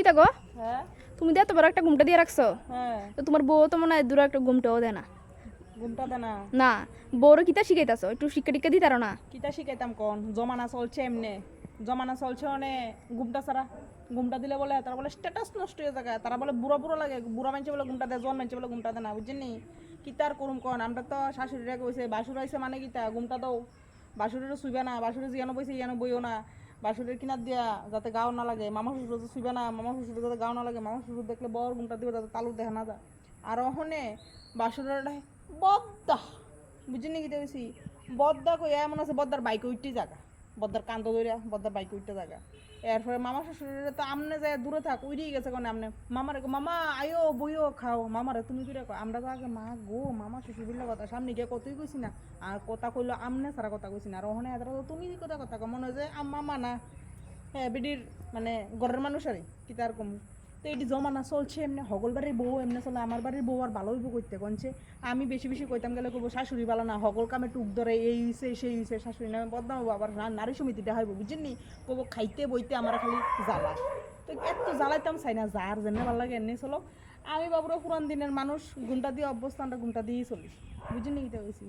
কিতা গো হ্যাঁ তুমি দিয়ে এত বড় একটা ঘুমটা দিয়ে রাখছো হ্যাঁ তো তোমার বউ তো মনে হয় দূরে একটা ঘুমটাও দেয় না ঘুমটা দে না না বউরও কিতা শিখাইতাছো একটু শিক্ষা টিক্ষা দিতারো না কিতা শিখাইতাম কোন জমানা চলছে এমনে জমানা চলছে মানে ঘুমটা ছাড়া ঘুমটা দিলে বলে তারা বলে স্ট্যাটাস নষ্ট হয়ে যায় তারা বলে বুড়া বুড়ো লাগে বুড়া মানছে বলে ঘুমটা দেয় জন মানছে বলে ঘুমটা দেয় না বুঝছেন নি কিতার করুম কন আমরা তো শাশুড়িরা কইছে বাসুর আইছে মানে কিতা ঘুমটা দাও বাসুরেরও শুইবে না বাসুরে জিয়ানো বইছে ইয়ানো বইও না বাসুরের কিনার দিয়া যাতে গাও না লাগে মামা শ্বশুর তো শুইবে না মামা শ্বশুর যাতে গাও না লাগে মামা শ্বশুর দেখলে বর ঘুমটা দিবে যাতে তালু দেখা না যায় আর ওখানে বাসুরের বদ্দা বুঝছেন নি কিতা বেশি বদ্দা কই এমন আছে বদ্দার বাইক উঠতে জায়গা বদ্দার কান্দ ধরিয়া বদ্দার বাইক উঠতে জায়গা এরপরে মামা শ্বশুরের তো আমনে যায় দূরে থাক উড়িয়ে গেছে কোনে আমনে মামারে মামা আয়ো বইও খাও মামারে তুমি কি রাখো আমরা তো আগে মা গো মামা শ্বশুর বিল্লা কথা সামনে গিয়ে কতই কইছি না আর কথা কইলো আমনে সারা কথা কইছি না আর ওখানে এত তুমি কথা কথা মনে হয় যে মামা না হ্যাঁ বিডির মানে ঘরের মানুষ আরে কি তার কম তো এটি জমানা চলছে এমনি হগল বাড়ির বউ এমনি চলে আমার বাড়ির বউ আর ভালো হইব করতে কনছে আমি বেশি বেশি কইতাম গেলে করবো শাশুড়ি ভালো না হগল কামে টুক ধরে এই হইছে সেই হইছে শাশুড়ি নামে বদনাম হবো আবার নারী সমিতি দেখাইব বুঝছেন নি কবো খাইতে বইতে আমার খালি জ্বালা তো এত জ্বালাইতাম চাই না যার জেনে ভালো লাগে এমনি চলো আমি বাবুরা পুরান দিনের মানুষ ঘুমটা দিয়ে অবস্থানটা ঘুমটা দিয়েই চলিস বুঝছেন নি এটা হয়েছি